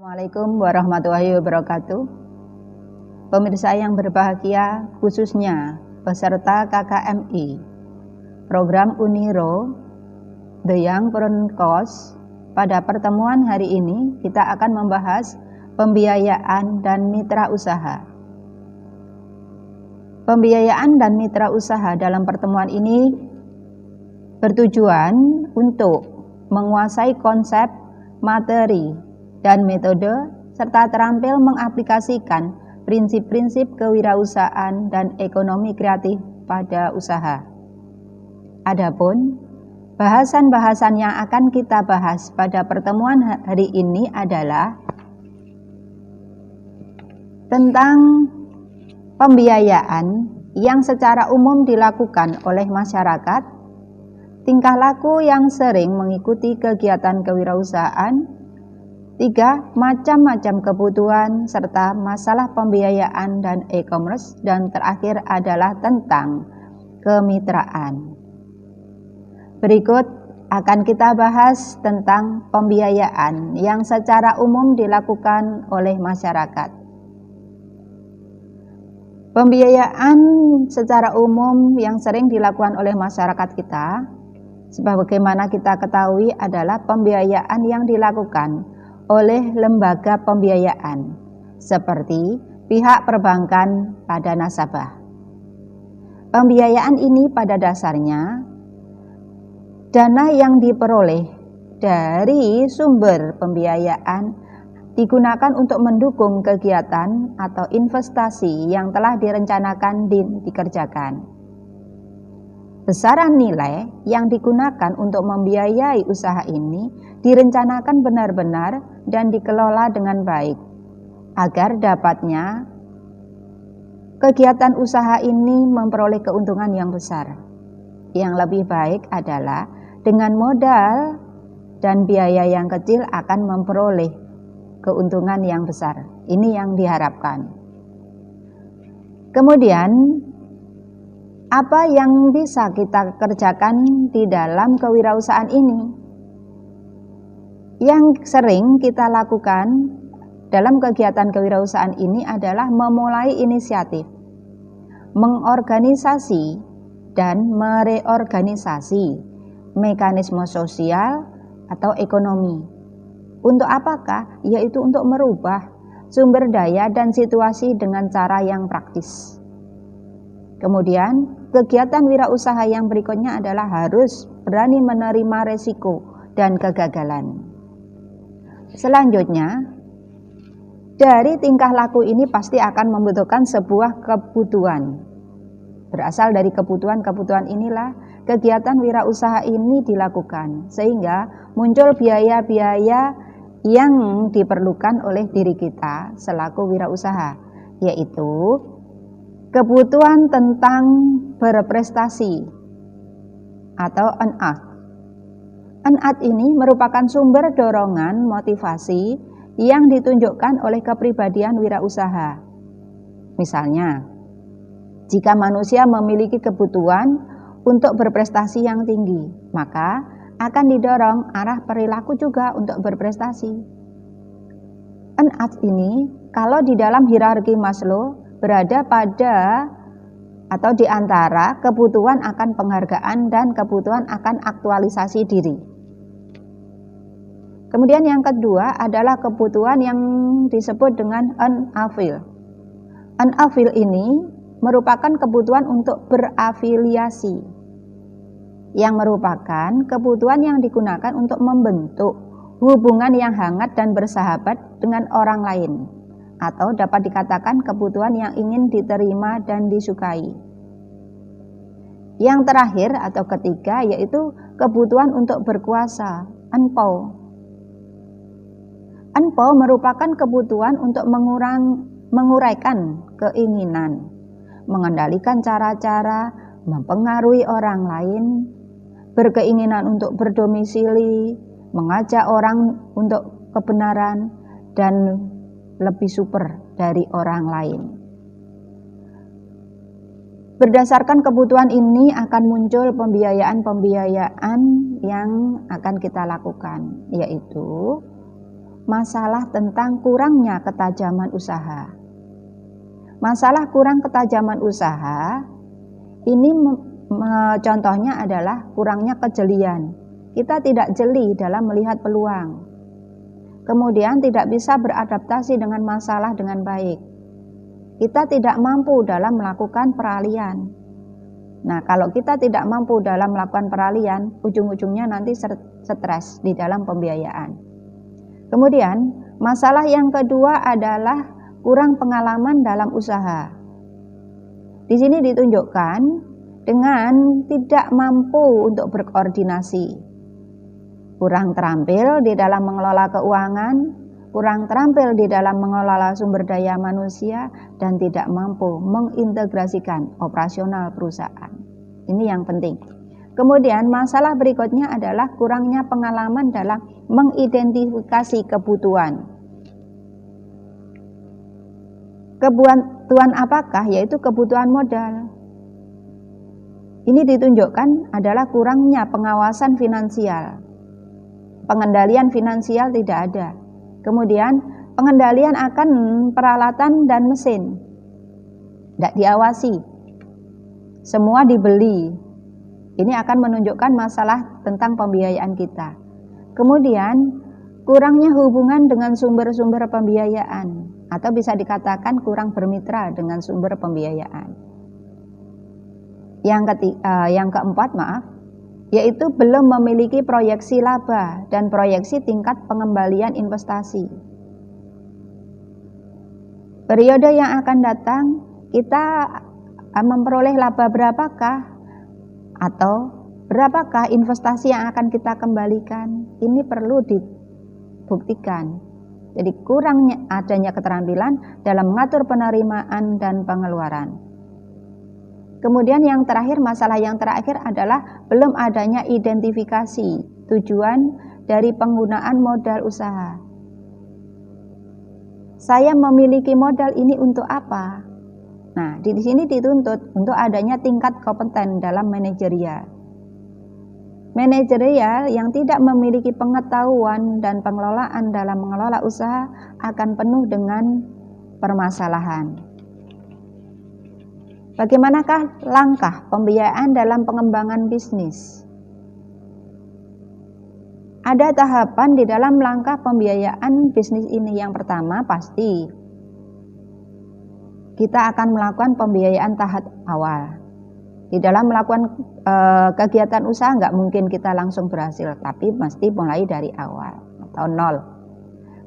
Assalamualaikum warahmatullahi wabarakatuh. Pemirsa yang berbahagia, khususnya peserta KKMI program Uniro The Young Front Course. Pada pertemuan hari ini kita akan membahas pembiayaan dan mitra usaha. Pembiayaan dan mitra usaha dalam pertemuan ini bertujuan untuk menguasai konsep, materi, dan metode, serta terampil mengaplikasikan prinsip-prinsip kewirausahaan dan ekonomi kreatif pada usaha. Adapun bahasan-bahasan yang akan kita bahas pada pertemuan hari ini adalah tentang pembiayaan yang secara umum dilakukan oleh masyarakat, tingkah laku yang sering mengikuti kegiatan kewirausahaan, 3. Macam-macam kebutuhan serta masalah pembiayaan dan e-commerce, dan terakhir adalah tentang kemitraan. Berikut akan kita bahas tentang pembiayaan yang secara umum dilakukan oleh masyarakat. Pembiayaan secara umum yang sering dilakukan oleh masyarakat kita, sebagaimana kita ketahui, adalah pembiayaan yang dilakukan oleh lembaga pembiayaan seperti pihak perbankan pada nasabah. Pembiayaan ini pada dasarnya dana yang diperoleh dari sumber pembiayaan digunakan untuk mendukung kegiatan atau investasi yang telah direncanakan dikerjakan. Besaran nilai yang digunakan untuk membiayai usaha ini direncanakan benar-benar dan dikelola dengan baik, agar dapatnya kegiatan usaha ini memperoleh keuntungan yang besar. Yang lebih baik adalah dengan modal dan biaya yang kecil akan memperoleh keuntungan yang besar. Ini yang diharapkan. Kemudian, apa yang bisa kita kerjakan di dalam kewirausahaan ini? Yang sering kita lakukan dalam kegiatan kewirausahaan ini adalah memulai inisiatif, mengorganisasi dan mereorganisasi mekanisme sosial atau ekonomi. Untuk apakah? Yaitu untuk merubah sumber daya dan situasi dengan cara yang praktis. Kemudian, kegiatan wirausaha yang berikutnya adalah harus berani menerima resiko dan kegagalan. Selanjutnya, dari tingkah laku ini pasti akan membutuhkan sebuah kebutuhan. Berasal dari kebutuhan-kebutuhan inilah kegiatan wirausaha ini dilakukan, sehingga muncul biaya-biaya yang diperlukan oleh diri kita selaku wirausaha, yaitu kebutuhan tentang berprestasi atau earn-out. Earn-out ini merupakan sumber dorongan motivasi yang ditunjukkan oleh kepribadian wirausaha. Misalnya, jika manusia memiliki kebutuhan untuk berprestasi yang tinggi, maka akan didorong arah perilaku juga untuk berprestasi. Earn-out ini kalau di dalam hierarki Maslow berada pada atau di antara kebutuhan akan penghargaan dan kebutuhan akan aktualisasi diri. Kemudian yang kedua adalah kebutuhan yang disebut dengan unafil. Unafil ini merupakan kebutuhan untuk berafiliasi, yang merupakan kebutuhan yang digunakan untuk membentuk hubungan yang hangat dan bersahabat dengan orang lain, atau dapat dikatakan kebutuhan yang ingin diterima dan disukai. Yang terakhir atau ketiga yaitu kebutuhan untuk berkuasa, anpo. Anpo merupakan kebutuhan untuk menguraikan keinginan, mengendalikan cara-cara, mempengaruhi orang lain, berkeinginan untuk berdomisili, mengajak orang untuk kebenaran, dan lebih super dari orang lain. Berdasarkan kebutuhan ini akan muncul pembiayaan-pembiayaan yang akan kita lakukan, yaitu masalah tentang kurangnya ketajaman usaha. Masalah kurang ketajaman usaha ini contohnya adalah kurangnya kejelian. Kita tidak jeli dalam melihat peluang. Kemudian tidak bisa beradaptasi dengan masalah dengan baik. Kita tidak mampu dalam melakukan peralihan. Nah, kalau kita tidak mampu dalam melakukan peralihan, ujung-ujungnya nanti stres di dalam pembiayaan. Kemudian, masalah yang kedua adalah kurang pengalaman dalam usaha. Di sini ditunjukkan dengan tidak mampu untuk berkoordinasi, kurang terampil di dalam mengelola keuangan, kurang terampil di dalam mengelola sumber daya manusia, dan tidak mampu mengintegrasikan operasional perusahaan. Ini yang penting. Kemudian masalah berikutnya adalah kurangnya pengalaman dalam mengidentifikasi kebutuhan. Kebutuhan apakah? Yaitu kebutuhan modal. Ini ditunjukkan adalah kurangnya pengawasan finansial. Pengendalian finansial tidak ada. Kemudian pengendalian akan peralatan dan mesin tidak diawasi. Semua dibeli. Ini akan menunjukkan masalah tentang pembiayaan kita. Kemudian kurangnya hubungan dengan sumber-sumber pembiayaan, atau bisa dikatakan kurang bermitra dengan sumber pembiayaan. Yang keempat, yaitu belum memiliki proyeksi laba dan proyeksi tingkat pengembalian investasi. Periode yang akan datang, kita memperoleh laba berapakah, atau berapakah investasi yang akan kita kembalikan. Ini perlu dibuktikan. Jadi kurangnya adanya keterampilan dalam mengatur penerimaan dan pengeluaran. Kemudian yang terakhir, masalah yang terakhir adalah belum adanya identifikasi tujuan dari penggunaan modal usaha. Saya memiliki modal ini untuk apa? Nah, di sini dituntut untuk adanya tingkat kompeten dalam manajerial. Manajerial yang tidak memiliki pengetahuan dan pengelolaan dalam mengelola usaha akan penuh dengan permasalahan. Bagaimanakah langkah pembiayaan dalam pengembangan bisnis? Ada tahapan di dalam langkah pembiayaan bisnis ini. Yang pertama, pasti kita akan melakukan pembiayaan tahap awal. Di dalam melakukan kegiatan usaha nggak mungkin kita langsung berhasil, tapi mesti mulai dari awal atau nol.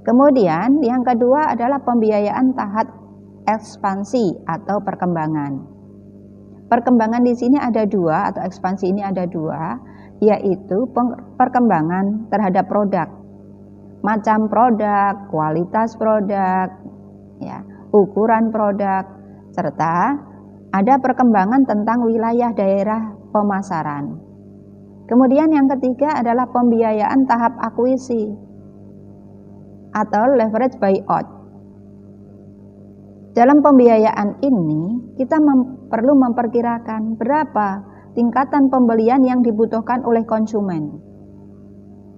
Kemudian yang kedua adalah pembiayaan tahap ekspansi atau perkembangan. Perkembangan di sini ada dua, atau ekspansi ini ada dua, yaitu perkembangan terhadap produk, macam produk, kualitas produk, ya, ukuran produk, serta ada perkembangan tentang wilayah daerah pemasaran. Kemudian yang ketiga adalah pembiayaan tahap akuisisi atau leverage buyout. Dalam pembiayaan ini kita perlu memperkirakan berapa tingkatan pembelian yang dibutuhkan oleh konsumen.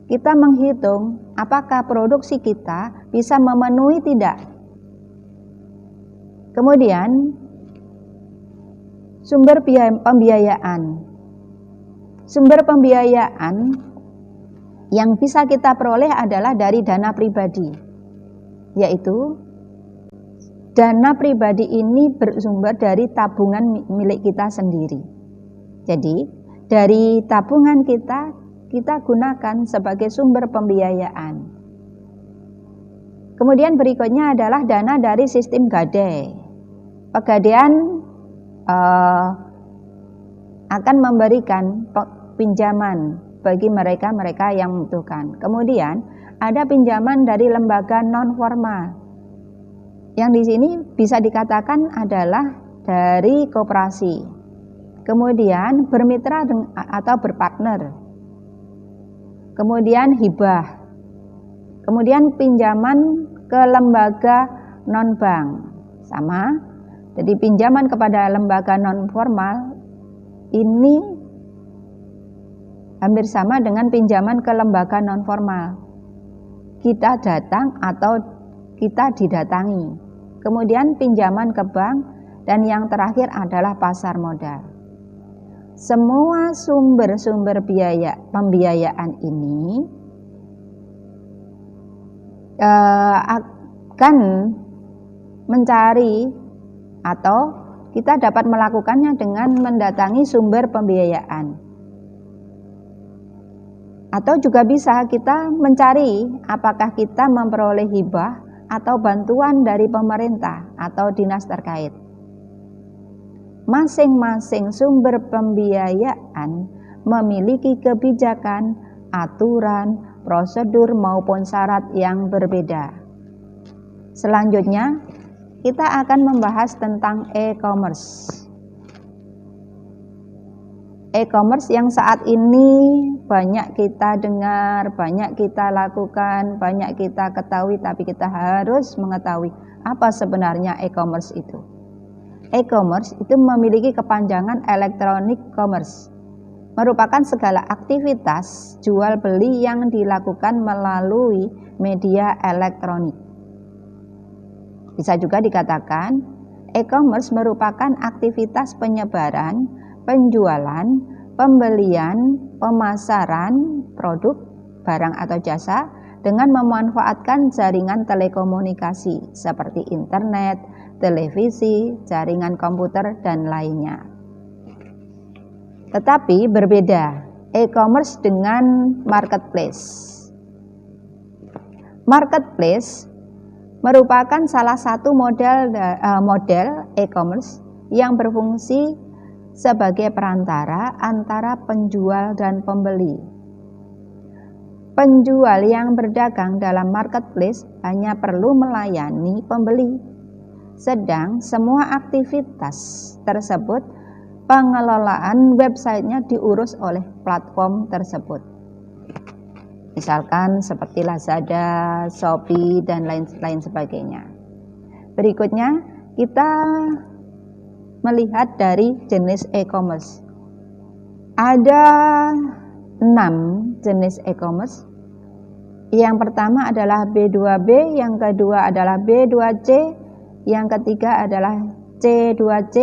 Kita menghitung apakah produksi kita bisa memenuhi tidak. Kemudian sumber pembiayaan. Sumber pembiayaan yang bisa kita peroleh adalah dari dana pribadi, yaitu dana pribadi ini bersumber dari tabungan milik kita sendiri. Jadi dari tabungan kita gunakan sebagai sumber pembiayaan. Kemudian berikutnya adalah dana dari sistem gadai. Pegadaian akan memberikan pinjaman bagi mereka yang membutuhkan. Kemudian ada pinjaman dari lembaga non formal, yang di sini bisa dikatakan adalah dari koperasi. Kemudian bermitra atau berpartner. Kemudian hibah. Kemudian pinjaman ke lembaga non bank, sama. Jadi pinjaman kepada lembaga non formal ini hampir sama dengan pinjaman ke lembaga non formal. kita datang atau kita didatangi. Kemudian pinjaman ke bank, dan yang terakhir adalah pasar modal. Semua sumber-sumber pembiayaan ini akan mencari atau kita dapat melakukannya dengan mendatangi sumber pembiayaan. Atau juga bisa kita mencari apakah kita memperoleh hibah atau bantuan dari pemerintah atau dinas terkait. Masing-masing sumber pembiayaan memiliki kebijakan, aturan, prosedur maupun syarat yang berbeda. Selanjutnya, kita akan membahas tentang e-commerce. E-commerce yang saat ini banyak kita dengar, banyak kita lakukan, banyak kita ketahui, tapi kita harus mengetahui apa sebenarnya e-commerce itu. E-commerce itu memiliki kepanjangan electronic commerce, merupakan segala aktivitas jual beli yang dilakukan melalui media elektronik. Bisa juga dikatakan e-commerce merupakan aktivitas penyebaran, penjualan, pembelian, pemasaran produk, barang atau jasa dengan memanfaatkan jaringan telekomunikasi seperti internet, televisi, jaringan komputer, dan lainnya. Tetapi berbeda e-commerce dengan marketplace. Marketplace merupakan salah satu model e-commerce yang berfungsi sebagai perantara antara penjual dan pembeli. Penjual yang berdagang dalam marketplace hanya perlu melayani pembeli, sedang semua aktivitas tersebut pengelolaan websitenya diurus oleh platform tersebut. Misalkan seperti Lazada, Shopee, dan lain sebagainya. Berikutnya kita melihat dari jenis e-commerce. Ada 6 jenis e-commerce. Yang pertama adalah B2B, yang kedua adalah B2C, yang ketiga adalah C2C,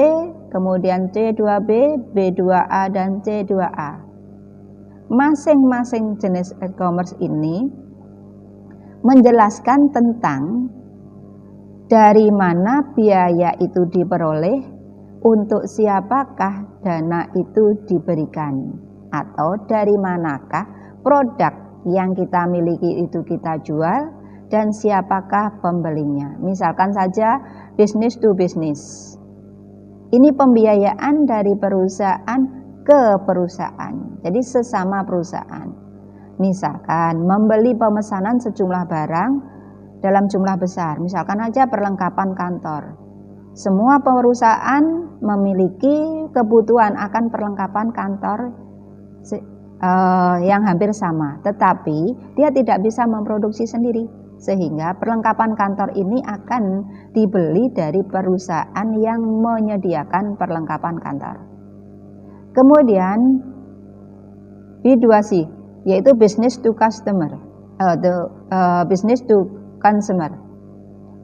kemudian C2B, B2A, dan C2A. Masing-masing jenis e-commerce ini menjelaskan tentang dari mana biaya itu diperoleh, untuk siapakah dana itu diberikan, atau dari manakah produk yang kita miliki itu kita jual, dan siapakah pembelinya. Misalkan saja business to business. Ini pembiayaan dari perusahaan ke perusahaan, jadi sesama perusahaan. Misalkan membeli pemesanan sejumlah barang dalam jumlah besar, misalkan aja perlengkapan kantor. Semua perusahaan memiliki kebutuhan akan perlengkapan kantor yang hampir sama, tetapi dia tidak bisa memproduksi sendiri, sehingga perlengkapan kantor ini akan dibeli dari perusahaan yang menyediakan perlengkapan kantor. Kemudian B2C, yaitu business to customer, business to consumer.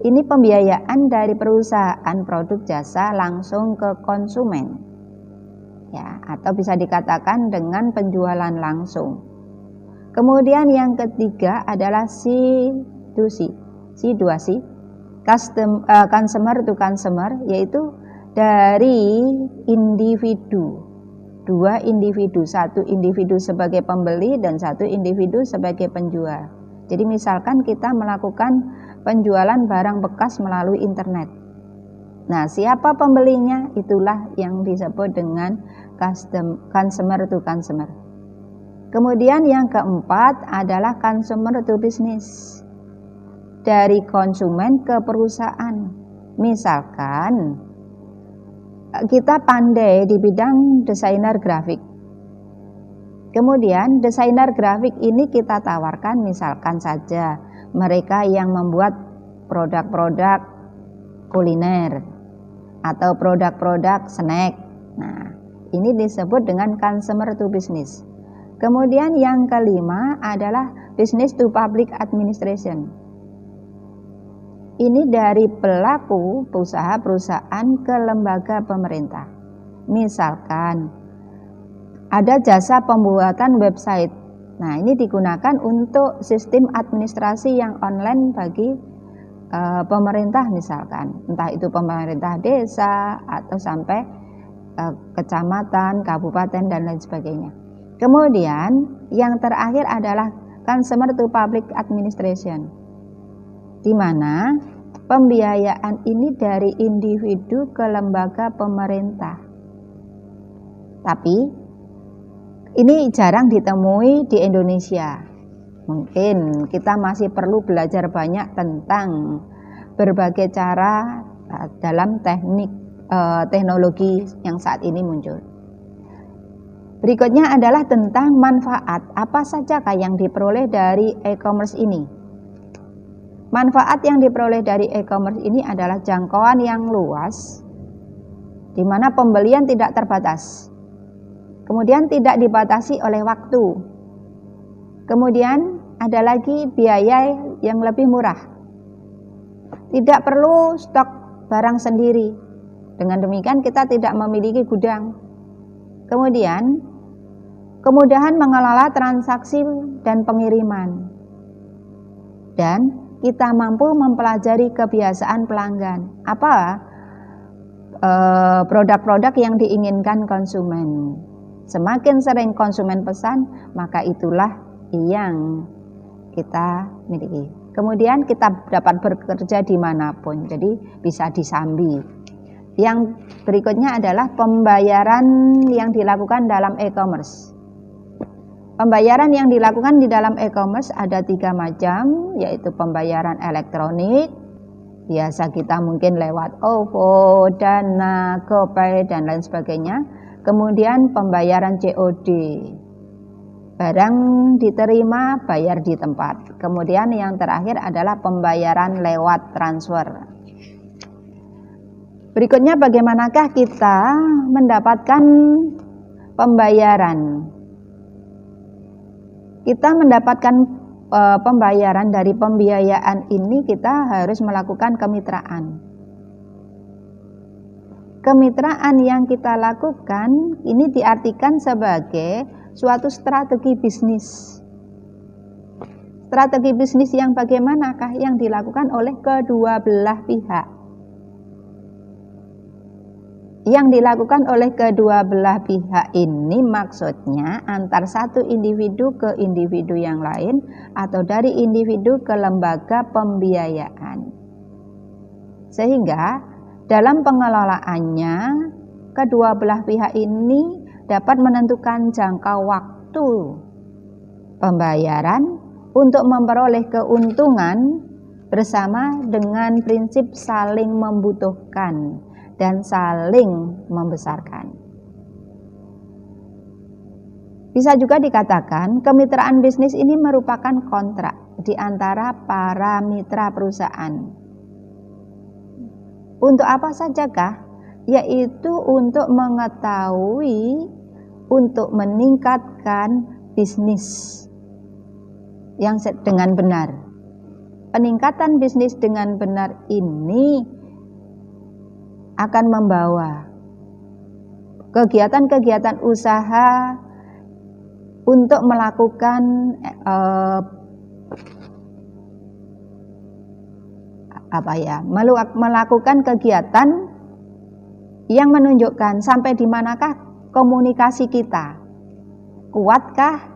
Ini pembiayaan dari perusahaan produk jasa langsung ke konsumen. Ya, atau bisa dikatakan dengan penjualan langsung. Kemudian yang ketiga adalah C2C, consumer to consumer, yaitu dari individu, dua individu, satu individu sebagai pembeli dan satu individu sebagai penjual. Jadi misalkan kita melakukan penjualan barang bekas melalui internet. Nah, siapa pembelinya? Itulah yang disebut dengan consumer to consumer. Kemudian yang keempat adalah consumer to business. Dari konsumen ke perusahaan. Misalkan kita pandai di bidang desainer grafik. Kemudian desainer grafik ini kita tawarkan, misalkan saja mereka yang membuat produk-produk kuliner atau produk-produk snack. Nah, ini disebut dengan consumer to business. Kemudian yang kelima adalah business to public administration. Ini dari pelaku perusahaan ke lembaga pemerintah. Misalkan ada jasa pembuatan website. Nah, ini digunakan untuk sistem administrasi yang online bagi pemerintah misalkan. Entah itu pemerintah desa atau sampai kecamatan, kabupaten, dan lain sebagainya. Kemudian yang terakhir adalah consumer to public administration, di mana pembiayaan ini dari individu ke lembaga pemerintah. Tapi ini jarang ditemui di Indonesia. Mungkin kita masih perlu belajar banyak tentang berbagai cara dalam teknologi yang saat ini muncul. Berikutnya adalah tentang manfaat. Apa sajakah yang diperoleh dari e-commerce ini? Manfaat yang diperoleh dari e-commerce ini adalah jangkauan yang luas, di mana pembelian tidak terbatas. Kemudian tidak dibatasi oleh waktu. Kemudian ada lagi biaya yang lebih murah. Tidak perlu stok barang sendiri. Dengan demikian kita tidak memiliki gudang. Kemudian kemudahan mengelola transaksi dan pengiriman. Dan kita mampu mempelajari kebiasaan pelanggan. Apa produk-produk yang diinginkan konsumen. Semakin sering konsumen pesan, maka itulah yang kita miliki. Kemudian kita dapat bekerja dimanapun, jadi bisa disambi. Yang berikutnya adalah pembayaran yang dilakukan dalam e-commerce. Pembayaran yang dilakukan di dalam e-commerce ada 3 macam, yaitu pembayaran elektronik. Biasa kita mungkin lewat OVO, Dana, GoPay, dan lain sebagainya. Kemudian pembayaran COD, barang diterima bayar di tempat. Kemudian yang terakhir adalah pembayaran lewat transfer. Berikutnya bagaimanakah kita mendapatkan pembayaran? Kita mendapatkan pembayaran dari pembiayaan ini, kita harus melakukan kemitraan. Kemitraan yang kita lakukan ini diartikan sebagai suatu strategi bisnis. Strategi bisnis yang bagaimanakah yang dilakukan oleh kedua belah pihak? Yang dilakukan oleh kedua belah pihak ini maksudnya antar satu individu ke individu yang lain atau dari individu ke lembaga pembiayaan. Sehingga dalam pengelolaannya, kedua belah pihak ini dapat menentukan jangka waktu pembayaran untuk memperoleh keuntungan bersama dengan prinsip saling membutuhkan dan saling membesarkan. Bisa juga dikatakan kemitraan bisnis ini merupakan kontrak di antara para mitra perusahaan. Untuk apa sajakah? Yaitu untuk mengetahui, untuk meningkatkan bisnis yang dengan benar. Peningkatan bisnis dengan benar ini akan membawa kegiatan-kegiatan usaha untuk melakukan melakukan kegiatan yang menunjukkan sampai di manakah komunikasi kita. Kuatkah?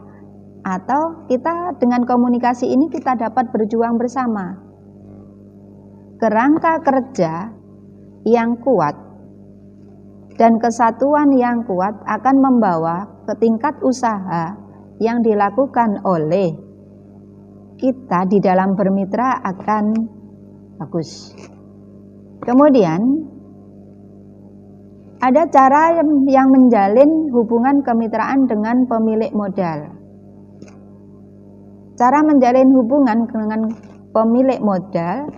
Atau kita dengan komunikasi ini kita dapat berjuang bersama. Kerangka kerja yang kuat dan kesatuan yang kuat akan membawa ke tingkat usaha yang dilakukan oleh kita di dalam bermitra akan bagus. Kemudian ada cara yang menjalin hubungan kemitraan dengan pemilik modal. Cara menjalin hubungan dengan pemilik modal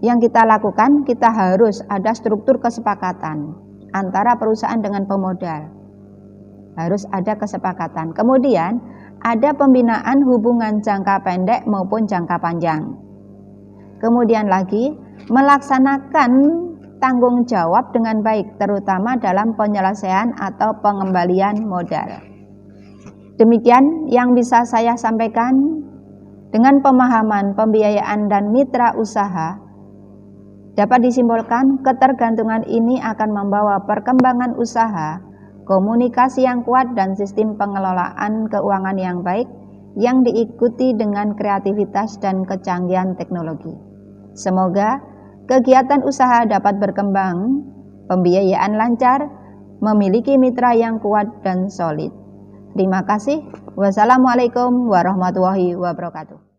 yang kita lakukan, kita harus ada struktur kesepakatan antara perusahaan dengan pemodal. Harus ada kesepakatan. Kemudian ada pembinaan hubungan jangka pendek maupun jangka panjang. Kemudian lagi melaksanakan tanggung jawab dengan baik, terutama dalam penyelesaian atau pengembalian modal. Demikian yang bisa saya sampaikan. Dengan pemahaman pembiayaan dan mitra usaha, dapat disimpulkan ketergantungan ini akan membawa perkembangan usaha, komunikasi yang kuat, dan sistem pengelolaan keuangan yang baik yang diikuti dengan kreativitas dan kecanggihan teknologi. Semoga kegiatan usaha dapat berkembang, pembiayaan lancar, memiliki mitra yang kuat dan solid. Terima kasih. Wassalamualaikum warahmatullahi wabarakatuh.